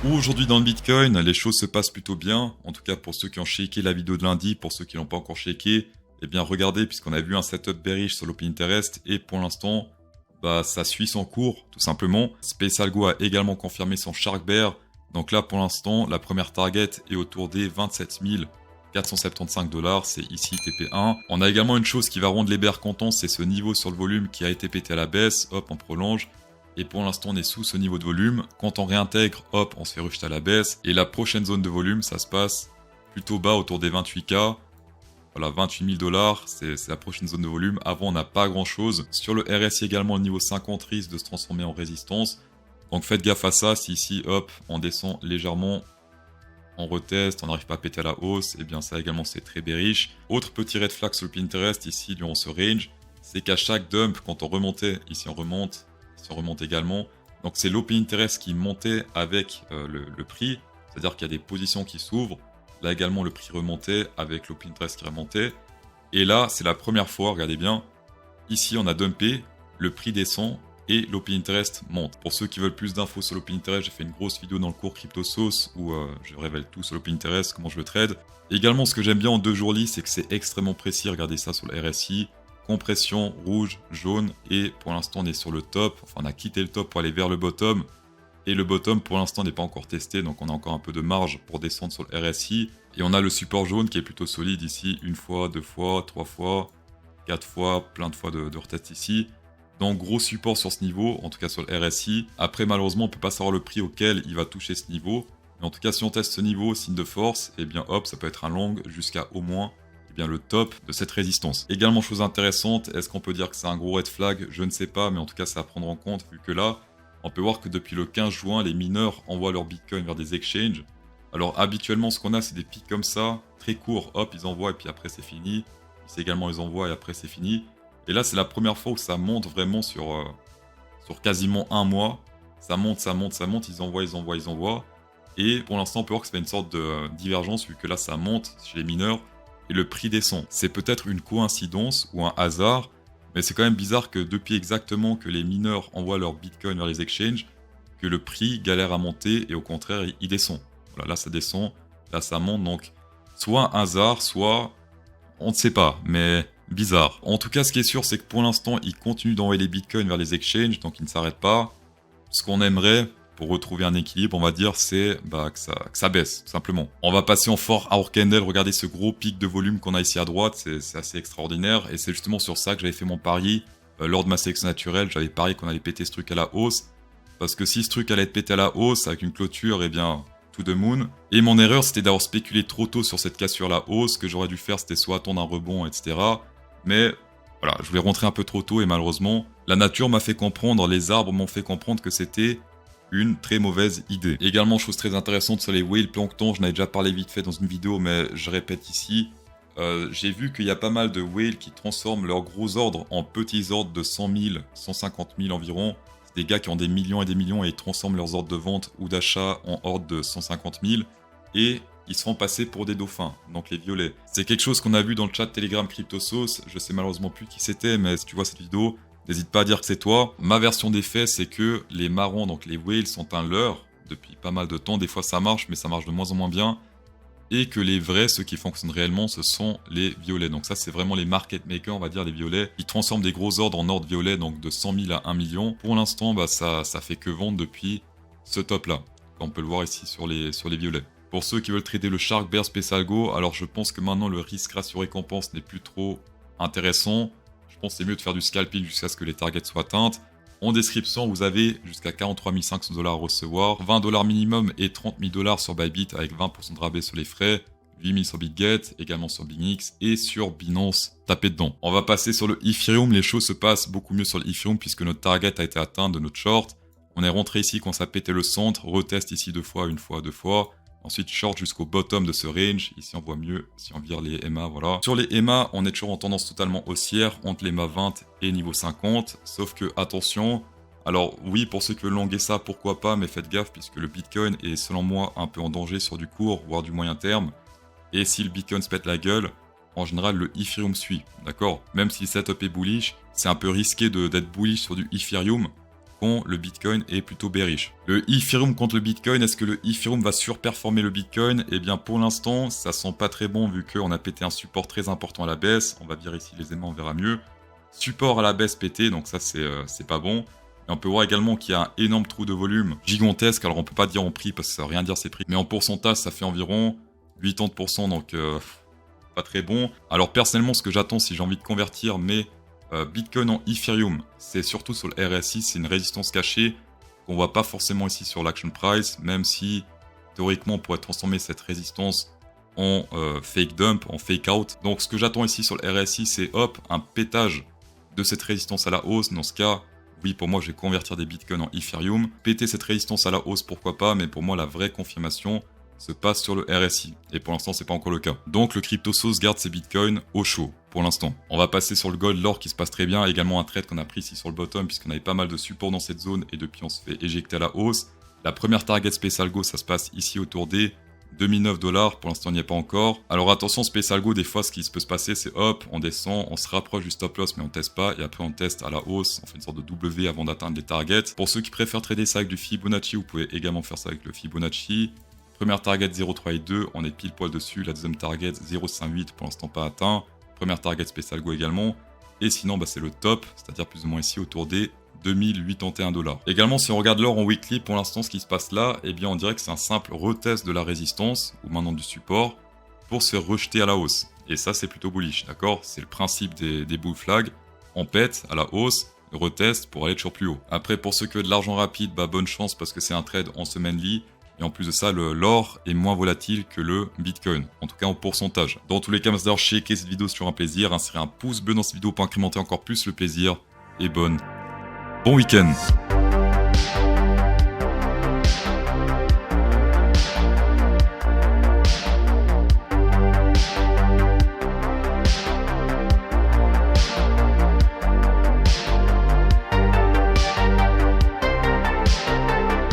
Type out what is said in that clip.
Aujourd'hui dans le Bitcoin, les choses se passent plutôt bien. En tout cas pour ceux qui ont shaké la vidéo de lundi, pour ceux qui l'ont pas encore shaké, eh bien regardez puisqu'on a vu un setup bearish sur l'Open Interest et pour l'instant, ça suit son cours tout simplement. Space Algo a également confirmé son Shark Bear. Donc là pour l'instant, la première target est autour des 27 475 $, c'est ici TP1. On a également une chose qui va rendre les bears contents, c'est ce niveau sur le volume qui a été pété à la baisse. Hop, on prolonge. Et pour l'instant, on est sous ce niveau de volume. Quand on réintègre, hop, on se fait rejeter à la baisse. Et la prochaine zone de volume, ça se passe plutôt bas, autour des 28K. Voilà, 28 000 $, c'est la prochaine zone de volume. Avant, on n'a pas grand-chose. Sur le RSI également, le niveau 50 risque de se transformer en résistance. Donc faites gaffe à ça. Si ici, hop, on descend légèrement, on reteste, on n'arrive pas à péter à la hausse, et bien ça également, c'est très bearish. Autre petit red flag sur le Pinterest, ici, durant ce range, c'est qu'à chaque dump, quand on remontait, ici on remonte également. Donc c'est l'Open Interest qui montait avec le prix, c'est-à-dire qu'il y a des positions qui s'ouvrent. Là également le prix remontait avec l'Open Interest qui remontait. Et là c'est la première fois, regardez bien, ici on a dumpé, le prix descend et l'Open Interest monte. Pour ceux qui veulent plus d'infos sur l'Open Interest, j'ai fait une grosse vidéo dans le cours CryptoSauce où je révèle tout sur l'Open Interest, comment je le trade. Également ce que j'aime bien en 2 jours c'est que c'est extrêmement précis, regardez ça sur le RSI. Compression rouge, jaune, et pour l'instant on est sur le top, enfin on a quitté le top pour aller vers le bottom, et le bottom pour l'instant n'est pas encore testé, donc on a encore un peu de marge pour descendre sur le RSI, et on a le support jaune qui est plutôt solide ici, 1 fois, 2 fois, 3 fois, 4 fois, plein de fois de retest ici. Donc gros support sur ce niveau, en tout cas sur le RSI. Après malheureusement on peut pas savoir le prix auquel il va toucher ce niveau, mais en tout cas si on teste ce niveau, signe de force, et bien hop, ça peut être un long jusqu'à au moins le top de cette résistance. Également chose intéressante, est-ce qu'on peut dire que c'est un gros red flag? Je ne sais pas, mais en tout cas c'est à prendre en compte vu que là, on peut voir que depuis le 15 juin, les mineurs envoient leur Bitcoin vers des exchanges. Alors habituellement ce qu'on a c'est des pics comme ça, très courts, hop ils envoient et puis après c'est fini. Ici également ils envoient et après c'est fini. Et là c'est la première fois où ça monte vraiment sur quasiment un mois. Ça monte, ça monte, ça monte, ils envoient, ils envoient, ils envoient. Et pour l'instant on peut voir que c'est une sorte de divergence vu que là ça monte chez les mineurs et le prix descend. C'est peut-être une coïncidence ou un hasard, mais c'est quand même bizarre que depuis exactement que les mineurs envoient leur Bitcoin vers les exchanges, que le prix galère à monter et au contraire il descend. Voilà, là ça descend, là ça monte, donc soit un hasard, soit on ne sait pas, mais bizarre. En tout cas ce qui est sûr c'est que pour l'instant il continue d'envoyer les Bitcoins vers les exchanges, donc il ne s'arrête pas. Ce qu'on aimerait pour retrouver un équilibre, on va dire, c'est que ça baisse, tout simplement. On va passer en fort Hour Candle, regardez ce gros pic de volume qu'on a ici à droite, c'est assez extraordinaire, et c'est justement sur ça que j'avais fait mon pari lors de ma sélection naturelle, j'avais parié qu'on allait péter ce truc à la hausse, parce que si ce truc allait être pété à la hausse, avec une clôture, eh bien, to the moon. Et mon erreur, c'était d'avoir spéculé trop tôt sur cette cassure à la hausse, ce que j'aurais dû faire, c'était soit attendre un rebond, etc. Mais voilà, je voulais rentrer un peu trop tôt, et malheureusement, la nature m'a fait comprendre, les arbres m'ont fait comprendre que c'était une très mauvaise idée. Également, chose très intéressante sur les whale plancton, je n'avais déjà parlé vite fait dans une vidéo, mais je répète ici. J'ai vu qu'il y a pas mal de whales qui transforment leurs gros ordres en petits ordres de 100 000, 150 000 environ. C'est des gars qui ont des millions et ils transforment leurs ordres de vente ou d'achat en ordres de 150 000 et ils se font passer pour des dauphins, donc les violets. C'est quelque chose qu'on a vu dans le chat Telegram CryptoSauce, je sais malheureusement plus qui c'était, mais si tu vois cette vidéo, n'hésite pas à dire que c'est toi. Ma version des faits, c'est que les marrons, donc les whales, sont un leurre depuis pas mal de temps. Des fois ça marche, mais ça marche de moins en moins bien. Et que les vrais, ceux qui fonctionnent réellement, ce sont les violets. Donc ça, c'est vraiment les market makers, on va dire, les violets. Ils transforment des gros ordres en ordres violets, donc de 100 000 à 1 million. Pour l'instant, ça fait que vendre depuis ce top-là. On peut le voir ici sur les violets. Pour ceux qui veulent trader le Shark Bear Space Algo, alors je pense que maintenant le risque ratio récompense n'est plus trop intéressant. Je pense que c'est mieux de faire du scalping jusqu'à ce que les targets soient atteintes. En description, vous avez jusqu'à 43 500 $ à recevoir, 20 $ minimum et 30 000 $ sur Bybit avec 20% de rabais sur les frais, 8 000 sur BitGet, également sur BingX et sur Binance. Tapez dedans. On va passer sur le Ethereum. Les choses se passent beaucoup mieux sur le Ethereum puisque notre target a été atteint de notre short. On est rentré ici quand ça pétait le centre, reteste ici 2 fois, 1 fois, 2 fois. Ensuite, short jusqu'au bottom de ce range. Ici, on voit mieux si on vire les EMA, voilà. Sur les EMA, on est toujours en tendance totalement haussière entre les EMA 20 et niveau 50. Sauf que, attention, alors oui, pour ceux qui veulent longuer ça, pourquoi pas, mais faites gaffe puisque le Bitcoin est, selon moi, un peu en danger sur du court, voire du moyen terme. Et si le Bitcoin se pète la gueule, en général, le Ethereum suit, d'accord? Même si le setup est bullish, c'est un peu risqué d'être bullish sur du Ethereum. quand le Bitcoin est plutôt bearish. Le Ethereum contre le Bitcoin, est-ce que le Ethereum va surperformer le Bitcoin? Eh bien pour l'instant, ça sent pas très bon vu qu'on a pété un support très important à la baisse. On va virer ici les aimants, on verra mieux. Support à la baisse pété, donc ça c'est pas bon. Et on peut voir également qu'il y a un énorme trou de volume gigantesque. Alors on peut pas dire en prix parce que ça veut rien dire ces prix. Mais en pourcentage, ça fait environ 80%, donc pas très bon. Alors personnellement, ce que j'attends si j'ai envie de convertir Bitcoin en Ethereum, c'est surtout sur le RSI, c'est une résistance cachée qu'on voit pas forcément ici sur l'action price, même si théoriquement on pourrait transformer cette résistance en fake dump, en fake out. Donc ce que j'attends ici sur le RSI, c'est hop, un pétage de cette résistance à la hausse. Dans ce cas, oui, pour moi, je vais convertir des bitcoins en Ethereum. Péter cette résistance à la hausse, pourquoi pas, mais pour moi, la vraie confirmation se passe sur le RSI. Et pour l'instant, c'est pas encore le cas. Donc, le CryptoSauce garde ses bitcoins au chaud, pour l'instant. On va passer sur le gold, l'or qui se passe très bien. Également un trade qu'on a pris ici sur le bottom, puisqu'on avait pas mal de support dans cette zone, et depuis, on se fait éjecter à la hausse. La première target Space Algo, ça se passe ici autour des 2009 $, pour l'instant il n'y est pas encore. Alors attention, Space Algo, des fois ce qui peut se passer c'est hop, on descend, on se rapproche du stop loss mais on teste pas, et après on teste à la hausse, on fait une sorte de W avant d'atteindre les targets. Pour ceux qui préfèrent trader ça avec du Fibonacci, vous pouvez également faire ça avec le Fibonacci. Première target 0,382, on est pile poil dessus, la deuxième target 0,58 pour l'instant pas atteint. Première target Space Algo également. Et sinon c'est le top, c'est-à-dire plus ou moins ici autour des 2081 $. Également, si on regarde l'or en weekly, pour l'instant, ce qui se passe là, eh bien, on dirait que c'est un simple retest de la résistance, ou maintenant du support, pour se faire rejeter à la hausse. Et ça, c'est plutôt bullish, d'accord? C'est le principe des bull flags. On pète à la hausse, retest pour aller toujours plus haut. Après, pour ceux qui ont de l'argent rapide, bonne chance parce que c'est un trade en semaine-ly. Et en plus de ça, l'or est moins volatile que le Bitcoin, en tout cas en pourcentage. Dans tous les cas, merci d'avoir checké cette vidéo, c'est toujours un plaisir. Insérez un pouce bleu dans cette vidéo pour incrémenter encore plus le plaisir. Et bon week-end.